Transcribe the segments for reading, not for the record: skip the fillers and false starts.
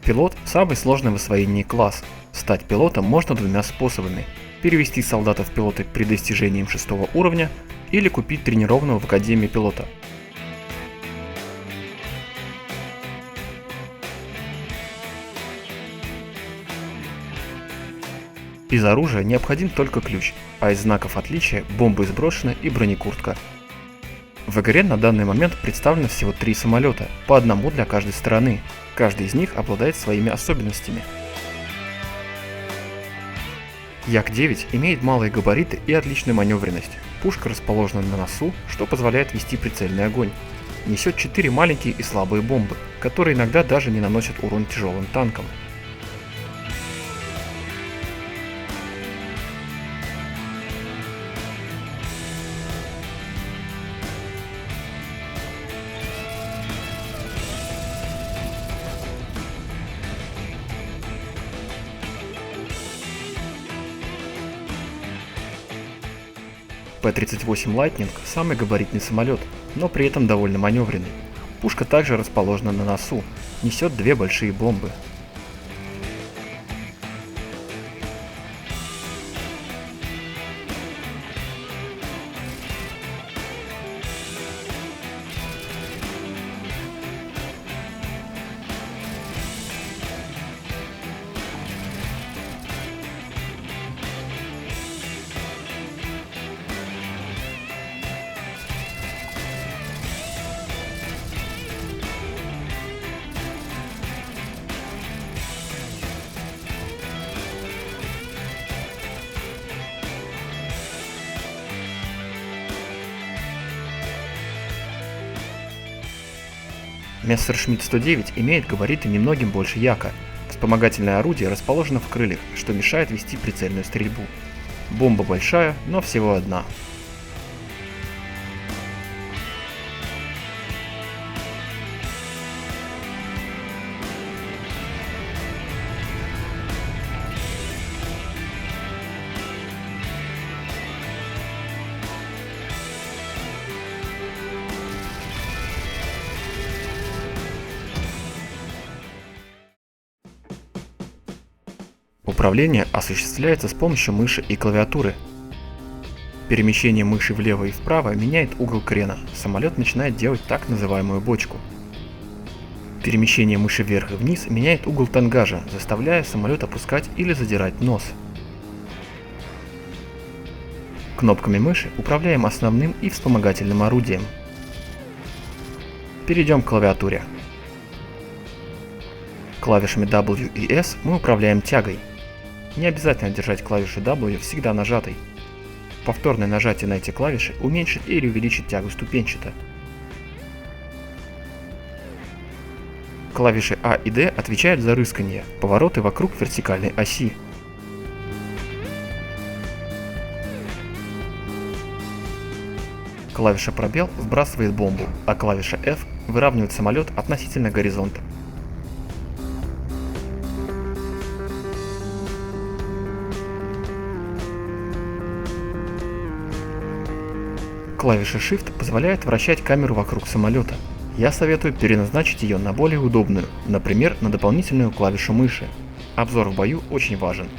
Пилот – самый сложный в освоении класс. Стать пилотом можно двумя способами: перевести солдата в пилоты при достижении им 6 уровня или купить тренированного в Академии пилота. Из оружия необходим только ключ, а из знаков отличия бомбы сброшены и бронекуртка. В игре на данный момент представлено всего 3 самолета, по одному для каждой стороны. Каждый из них обладает своими особенностями. Як-9 имеет малые габариты и отличную маневренность. Пушка расположена на носу, что позволяет вести прицельный огонь. Несет 4 маленькие и слабые бомбы, которые иногда даже не наносят урон тяжелым танкам. П-38 Lightning – самый габаритный самолет, но при этом довольно маневренный. Пушка также расположена на носу, несет 2 большие бомбы. Мессершмитт 109 имеет габариты немногим больше Яка. Вспомогательное орудие расположено в крыльях, что мешает вести прицельную стрельбу. Бомба большая, но всего одна. Управление осуществляется с помощью мыши и клавиатуры. Перемещение мыши влево и вправо меняет угол крена, самолет начинает делать так называемую бочку. Перемещение мыши вверх и вниз меняет угол тангажа, заставляя самолет опускать или задирать нос. Кнопками мыши управляем основным и вспомогательным орудием. Перейдем к клавиатуре. Клавишами W и S мы управляем тягой. Не обязательно держать клавишу W всегда нажатой. Повторное нажатие на эти клавиши уменьшит или увеличит тягу ступенчато. Клавиши A и D отвечают за рыскание, повороты вокруг вертикальной оси. Клавиша пробел сбрасывает бомбу, а клавиша F выравнивает самолет относительно горизонта. Клавиша Shift позволяет вращать камеру вокруг самолета. Я советую переназначить ее на более удобную, например, на дополнительную клавишу мыши. Обзор в бою очень важен.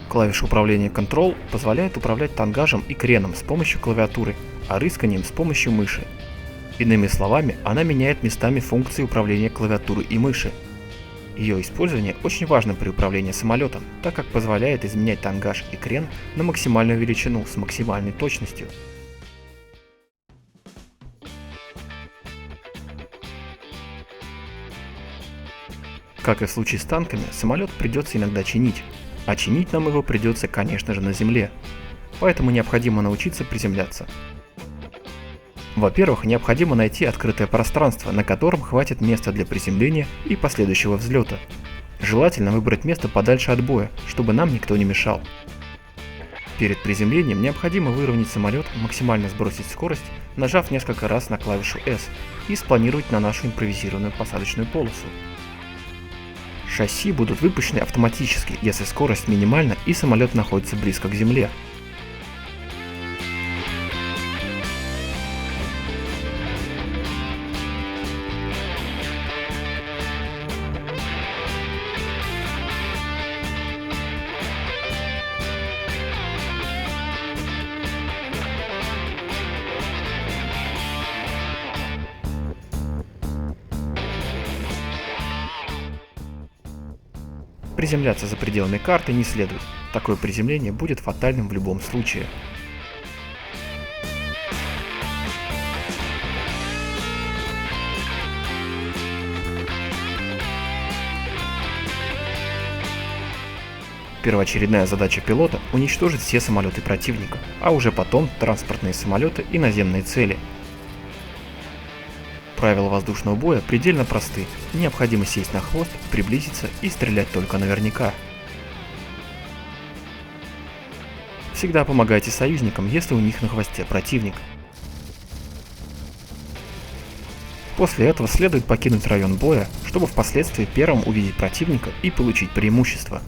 Клавиша управления Control позволяет управлять тангажем и креном с помощью клавиатуры, а рысканием с помощью мыши. Иными словами, она меняет местами функции управления клавиатуры и мыши. Ее использование очень важно при управлении самолетом, так как позволяет изменять тангаж и крен на максимальную величину с максимальной точностью. Как и в случае с танками, самолет придется иногда чинить, а чинить нам его придется, конечно же, на земле, поэтому необходимо научиться приземляться. Во-первых, необходимо найти открытое пространство, на котором хватит места для приземления и последующего взлета. Желательно выбрать место подальше от боя, чтобы нам никто не мешал. Перед приземлением необходимо выровнять самолет, максимально сбросить скорость, нажав несколько раз на клавишу S и спланировать на нашу импровизированную посадочную полосу. Шасси будут выпущены автоматически, если скорость минимальна и самолет находится близко к земле. Приземляться за пределами карты не следует, такое приземление будет фатальным в любом случае. Первоочередная задача пилота – уничтожить все самолеты противника, а уже потом транспортные самолеты и наземные цели. Правила воздушного боя предельно просты, необходимо сесть на хвост, приблизиться и стрелять только наверняка. Всегда помогайте союзникам, если у них на хвосте противник. После этого следует покинуть район боя, чтобы впоследствии первым увидеть противника и получить преимущество.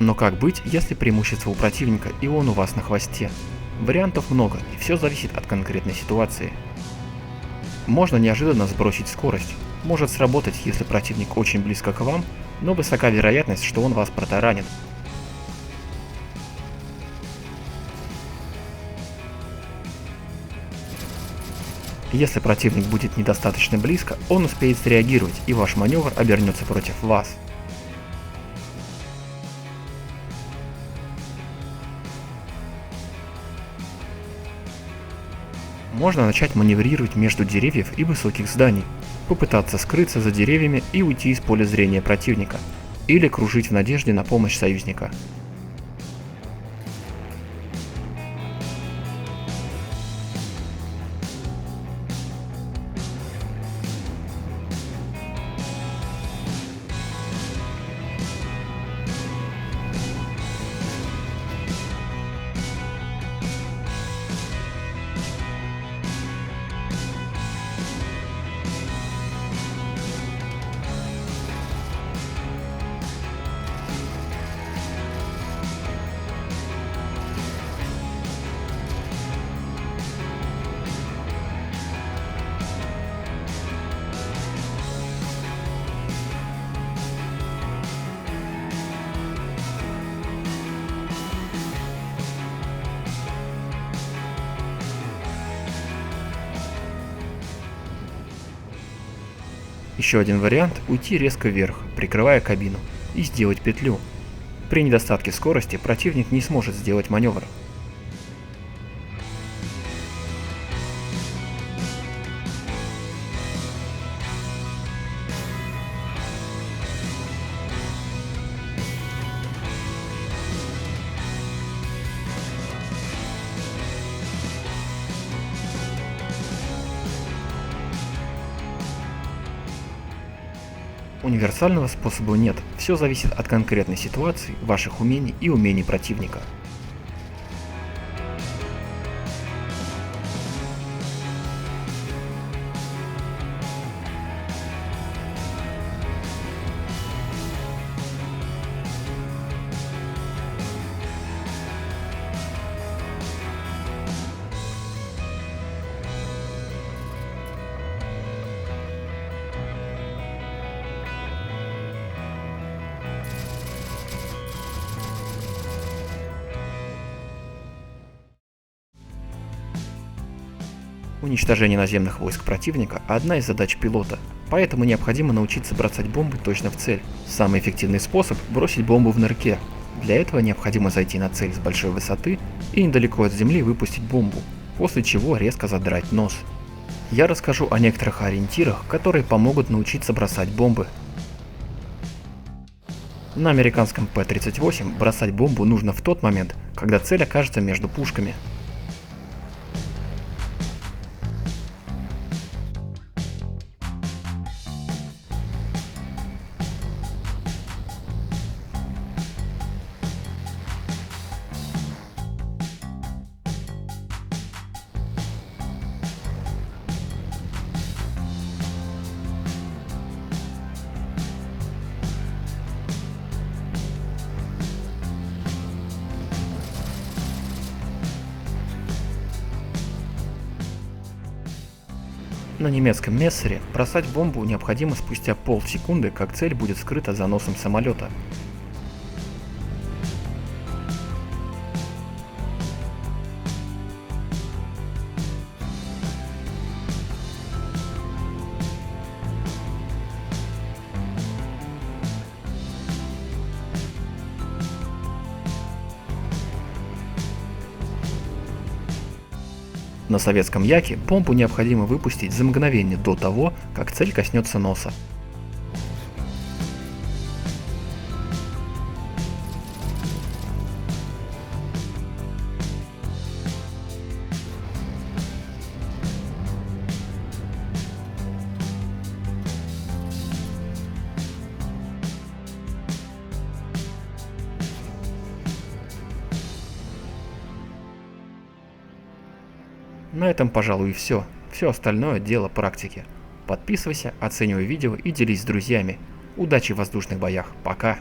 Но как быть, если преимущество у противника и он у вас на хвосте? Вариантов много, и все зависит от конкретной ситуации. Можно неожиданно сбросить скорость. Может сработать, если противник очень близко к вам, но высока вероятность, что он вас протаранит. Если противник будет недостаточно близко, он успеет среагировать, и ваш маневр обернется против вас. Можно начать маневрировать между деревьев и высоких зданий, попытаться скрыться за деревьями и уйти из поля зрения противника, или кружить в надежде на помощь союзника. Еще один вариант – уйти резко вверх, прикрывая кабину, и сделать петлю. При недостатке скорости противник не сможет сделать маневр. Универсального способа нет, все зависит от конкретной ситуации, ваших умений и умений противника. Уничтожение наземных войск противника – одна из задач пилота, поэтому необходимо научиться бросать бомбы точно в цель. Самый эффективный способ – бросить бомбу в нырке. Для этого необходимо зайти на цель с большой высоты и недалеко от земли выпустить бомбу, после чего резко задрать нос. Я расскажу о некоторых ориентирах, которые помогут научиться бросать бомбы. На американском П-38 бросать бомбу нужно в тот момент, когда цель окажется между пушками. На немецком Мессере бросать бомбу необходимо спустя полсекунды, как цель будет скрыта за носом самолета. На советском Яке бомбу необходимо выпустить за мгновение до того, как цель коснется носа. На этом, пожалуй, и все. Все остальное дело практики. Подписывайся, оценивай видео и делись с друзьями. Удачи в воздушных боях. Пока!